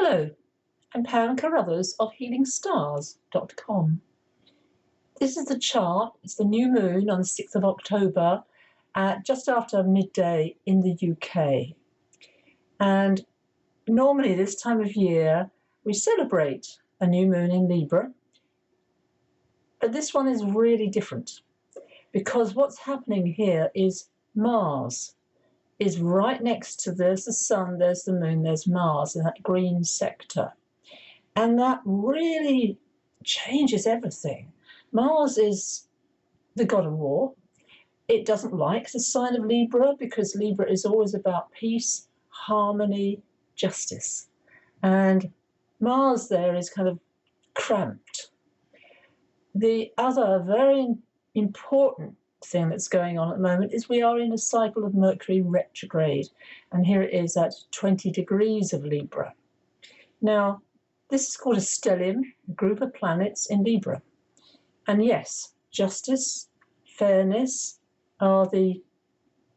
Hello, I'm Pam Carruthers of HealingStars.com. This is the chart. It's the new moon on the 6th of October at just after midday in the UK. And normally this time of year we celebrate a new moon in Libra. But this one is really different because what's happening here is Mars is right next to, there's the sun, there's the moon, there's Mars in that green sector. And that really changes everything. Mars is the god of war. It doesn't like the sign of Libra because Libra is always about peace, harmony, justice. And Mars there is kind of cramped. The other very important thing that's going on at the moment is we are in a cycle of Mercury retrograde, and here it is at 20 degrees of Libra. Now, this is called a stellium, a group of planets in Libra. And yes, justice, fairness are the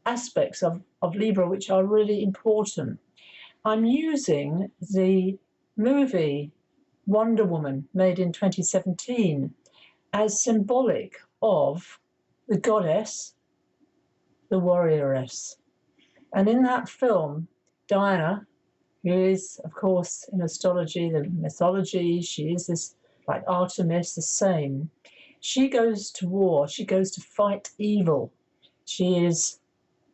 aspects of Libra which are really important. I'm using the movie Wonder Woman, made in 2017, as symbolic of the goddess, the warrioress. And in that film, Diana, who is, of course, in astrology, the mythology, she is this, like Artemis, the same. She goes to war, she goes to fight evil. She is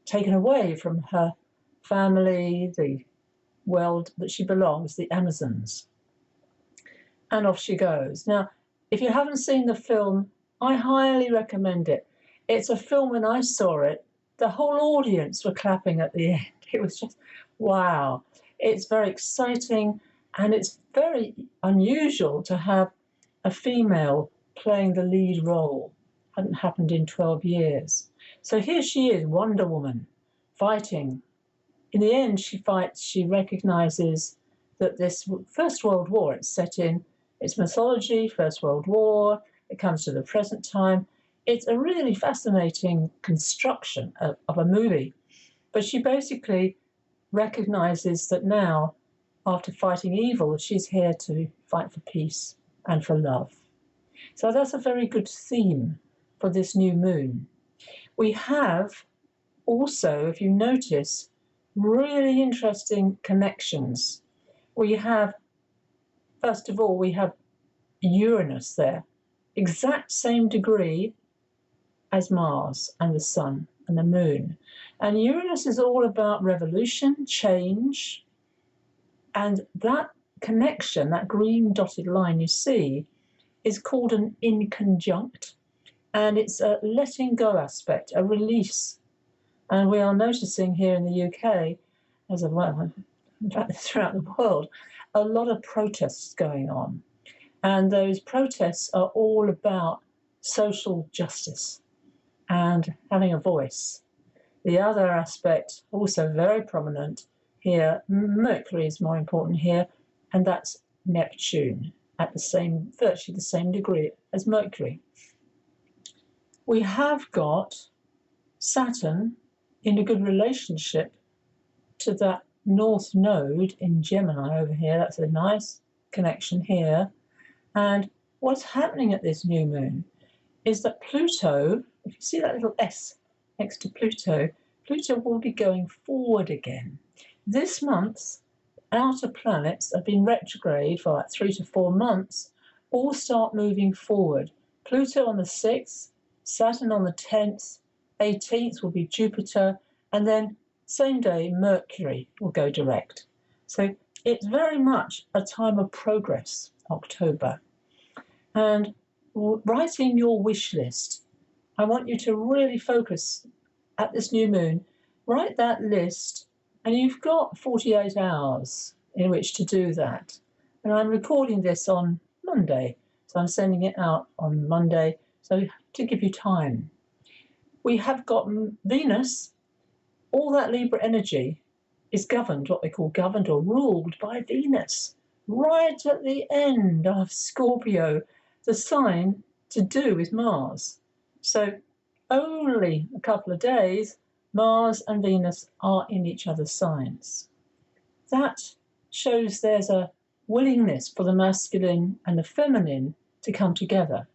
taken away from her family, the world that she belongs, the Amazons. And off she goes. Now, if you haven't seen the film, I highly recommend it. It's a film, when I saw it, the whole audience were clapping at the end. It was just, wow. It's very exciting, and it's very unusual to have a female playing the lead role. Hadn't happened in 12 years. So here she is, Wonder Woman, fighting. In the end, she fights, she recognizes that this First World War it's set in, it's mythology, First World War, it comes to the present time. It's a really fascinating construction of a movie. But she basically recognizes that now, after fighting evil, she's here to fight for peace and for love. So that's a very good theme for this new moon. We have also, if you notice, really interesting connections. We have, first of all, we have Uranus there, exact same degree as Mars and the sun and the moon. And Uranus is all about revolution, change, and that connection, that green dotted line you see, is called an inconjunct, and it's a letting go aspect, a release. And we are noticing here in the UK, as well, in fact throughout the world, a lot of protests going on. And those protests are all about social justice and having a voice. The other aspect, also very prominent here, Mercury is more important here, and that's Neptune at the same, virtually the same degree as Mercury. We have got Saturn in a good relationship to that North Node in Gemini over here. That's a nice connection here. And what's happening at this new moon is that Pluto, if you see that little S next to Pluto, Pluto will be going forward again. This month, outer planets have been retrograde for like 3 to 4 months, all start moving forward. Pluto on the 6th, Saturn on the 10th, 18th will be Jupiter, and then same day Mercury will go direct. So it's very much a time of progress, October. And writing your wish list, I want you to really focus at this new moon. Write that list, and you've got 48 hours in which to do that. And I'm recording this on Monday, so I'm sending it out on Monday, so to give you time. We have got Venus, all that Libra energy is governed, what they call governed or ruled by Venus, right at the end of Scorpio, the sign to do with Mars. So only a couple of days, Mars and Venus are in each other's signs. That shows there's a willingness for the masculine and the feminine to come together,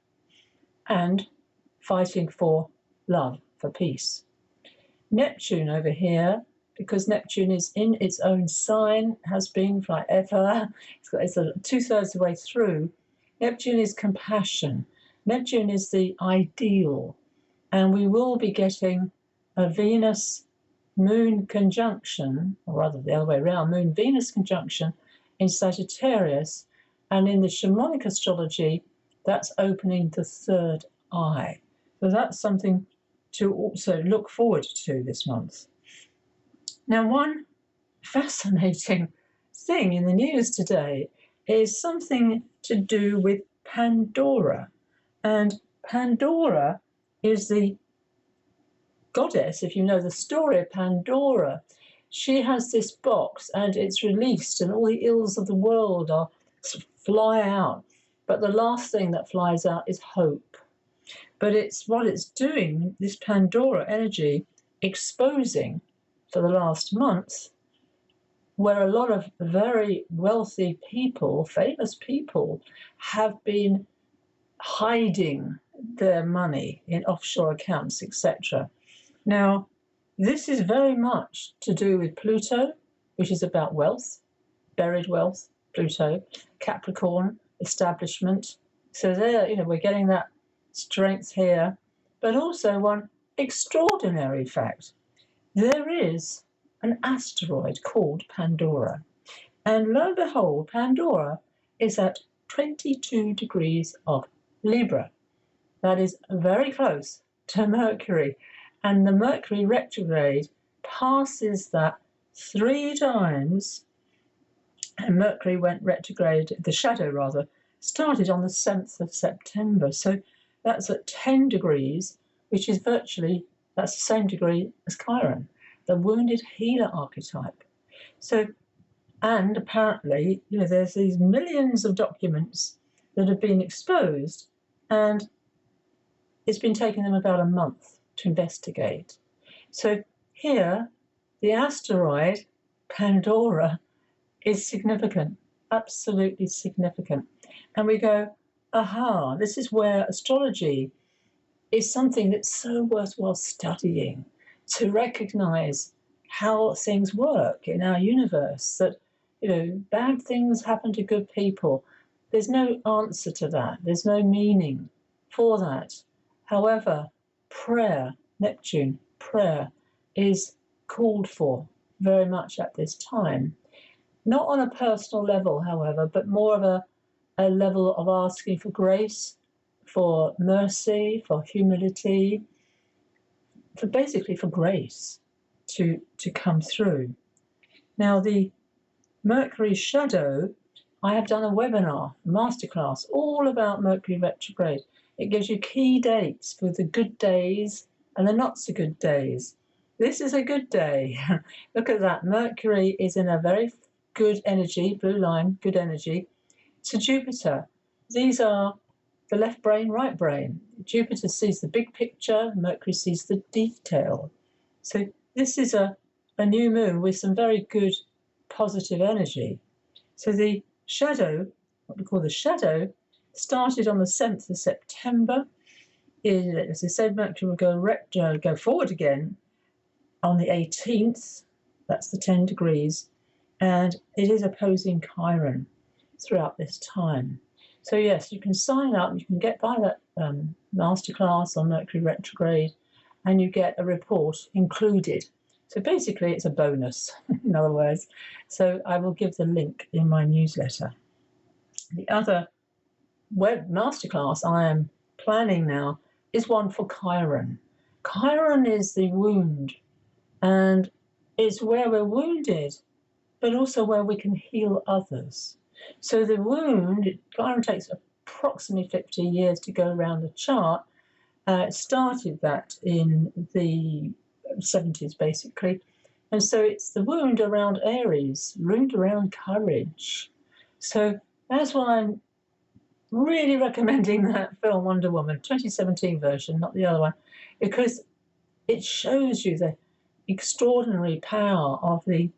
and fighting for love, for peace. Neptune over here, because Neptune is in its own sign, has been forever, it's 2/3 of the way through. Neptune is compassion. Neptune is the ideal. And we will be getting a Venus-Moon conjunction, or rather the other way around, Moon-Venus conjunction in Sagittarius. And in the shamanic astrology, that's opening the third eye. So that's something to also look forward to this month. Now, one fascinating thing in the news today is something to do with Pandora. And Pandora is the goddess, if you know the story of Pandora. She has this box and it's released and all the ills of the world fly out. But the last thing that flies out is hope. But it's what it's doing, this Pandora energy, exposing for the last month, where a lot of very wealthy people, famous people, have been hiding their money in offshore accounts, etc. Now, this is very much to do with Pluto, which is about wealth, buried wealth, Pluto, Capricorn, establishment. So there, we're getting that strength here, but also one extraordinary fact. There is an asteroid called Pandora. And lo and behold, Pandora is at 22 degrees of Libra. That is very close to Mercury. And the Mercury retrograde passes that 3 times. And Mercury went retrograde, the shadow rather, started on the 7th of September. So that's at 10 degrees, which is virtually, that's the same degree as Chiron, the wounded healer archetype. So, and apparently, there's these millions of documents that have been exposed, and it's been taking them about a month to investigate. So here, the asteroid Pandora is significant, absolutely significant. And we go, aha, this is where astrology is something that's so worthwhile studying, to recognize how things work in our universe, that, bad things happen to good people. There's no answer to that. There's no meaning for that. However, prayer, Neptune, prayer, is called for very much at this time. Not on a personal level, however, but more of a level of asking for grace, for mercy, for humility, basically for grace to come through. Now, the Mercury shadow, I have done a webinar, a masterclass, all about Mercury retrograde. It gives you key dates for the good days and the not so good days. This is a good day. Look at that. Mercury is in a very good energy, blue line, good energy, to Jupiter. These are the left brain, right brain. Jupiter sees the big picture, Mercury sees the detail. So this is a new moon with some very good positive energy. So the shadow, what we call the shadow, started on the 7th of September. As I said, Mercury will go forward again on the 18th. That's the 10 degrees. And it is opposing Chiron throughout this time. So yes, you can sign up, you can get by that masterclass on Mercury retrograde, and you get a report included. So basically it's a bonus, in other words. So I will give the link in my newsletter. The other web masterclass I am planning now is one for Chiron. Chiron is the wound, and it's where we're wounded, but also where we can heal others. So the wound, Chiron takes approximately 50 years to go around the chart. It started that in the 70s, basically. And so it's the wound around Aries, wound around courage. So that's why I'm really recommending that film Wonder Woman, 2017 version, not the other one, because it shows you the extraordinary power of the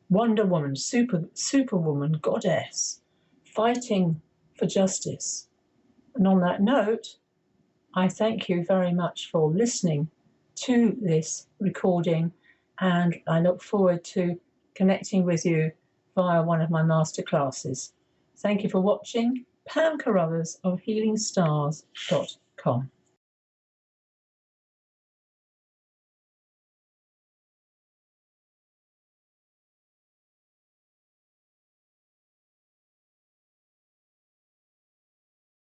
Wonder Woman, Superwoman, goddess, fighting for justice. And on that note, I thank you very much for listening to this recording, and I look forward to connecting with you via one of my masterclasses. Thank you for watching. Pam Carruthers of HealingStars.com.